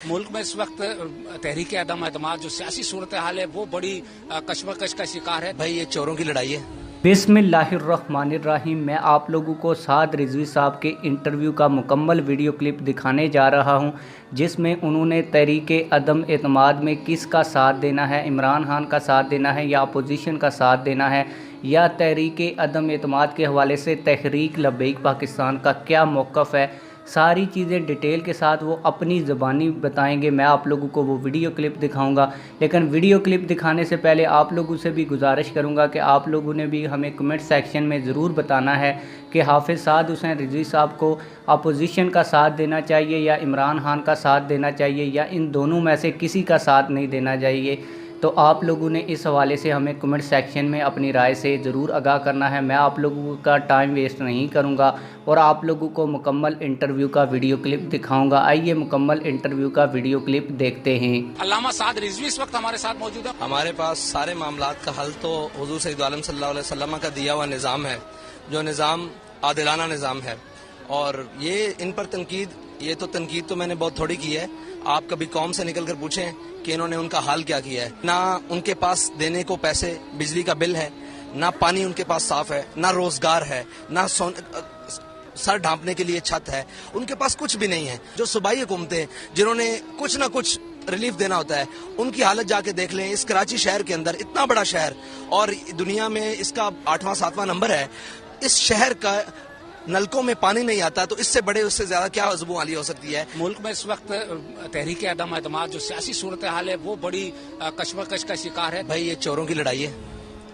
मुल्क में इस वक्त तहरीक अदम एतमाद जो सियासी सूरत हाल है वो बड़ी कशमकश का शिकार है। भाई ये चोरों की लड़ाई है। बिस्मिल्लाहिर्रहमानिर्रहीम। मैं आप लोगों को साद रिजवी साहब के इंटरव्यू का मुकम्मल वीडियो क्लिप दिखाने जा रहा हूं, जिसमें उन्होंने तहरीक अदम एतमाद में किसका साथ देना है, इमरान खान का साथ देना है या अपोजिशन का साथ देना है, या तहरीक अदम एतमाद के हवाले से तहरीक लब्बैक पाकिस्तान का क्या मौक़िफ़ है। सारी चीज़ें डिटेल के साथ वो अपनी ज़बानी बताएंगे। मैं आप लोगों को वो वीडियो क्लिप दिखाऊंगा, लेकिन वीडियो क्लिप दिखाने से पहले आप लोगों से भी गुजारिश करूंगा कि आप लोगों ने भी हमें कमेंट सेक्शन में ज़रूर बताना है कि हाफिज़ साद हुसैन रिजवी साहब को अपोजिशन का साथ देना चाहिए या इमरान खान का साथ देना चाहिए या इन दोनों में से किसी का साथ नहीं देना चाहिए। तो आप लोगों ने इस हवाले से हमें कमेंट सेक्शन में अपनी राय से ज़रूर आगाह करना है। मैं आप लोगों का टाइम वेस्ट नहीं करूंगा और आप लोगों को मुकम्मल इंटरव्यू का वीडियो क्लिप दिखाऊंगा। आइए मुकम्मल इंटरव्यू का वीडियो क्लिप देखते हैं। अल्लामा साद रिजवी इस वक्त हमारे साथ मौजूद है। हमारे पास सारे मामलात का हल तो हुजूर सैयद आलम सल्लल्लाहु अलैहि वसल्लम का दिया हुआ निज़ाम है, जो निज़ाम आदिलाना निज़ाम है। और ये इन पर तनकीद तो मैंने बहुत थोड़ी की है। आप कभी कौम से निकल कर पूछें कि इन्होंने उनका हाल क्या किया है। ना उनके पास देने को पैसे, बिजली का बिल है, ना पानी उनके पास साफ है, ना रोजगार है, ना सर ढांपने के लिए छत है, उनके पास कुछ भी नहीं है। जो सूबाई हुकूमतें जिन्होंने कुछ ना कुछ रिलीफ देना होता है, उनकी हालत जाके देख लें। इस कराची शहर के अंदर, इतना बड़ा शहर और दुनिया में इसका 8वां 7वां नंबर है, इस शहर का नलकों में पानी नहीं आता, तो इससे बड़े उससे ज्यादा क्या ज़ुबानी हो सकती है। मुल्क में इस वक्त तहरीक अदम एतमाद जो सियासी सूरत हाल है वो बड़ी कशमकश का शिकार है। भाई ये चोरों की लड़ाई है,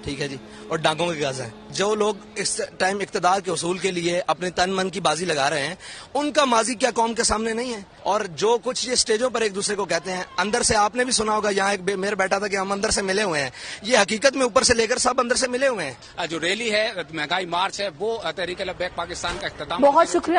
ठीक है जी, और डांगों के गाज हैं। जो लोग इस टाइम इक़्तिदार के उसूल के लिए अपने तन मन की बाजी लगा रहे हैं, उनका माजी क्या कौम के सामने नहीं है। और जो कुछ ये स्टेजों पर एक दूसरे को कहते हैं, अंदर से आपने भी सुना होगा, यहाँ एक मेयर बैठा था कि हम अंदर से मिले हुए हैं। ये हकीकत में ऊपर से लेकर सब अंदर से मिले हुए हैं। जो रैली है, महंगाई मार्च है, वो तहरीक लब्बैक पाकिस्तान का इख्तिताम। बहुत शुक्रिया।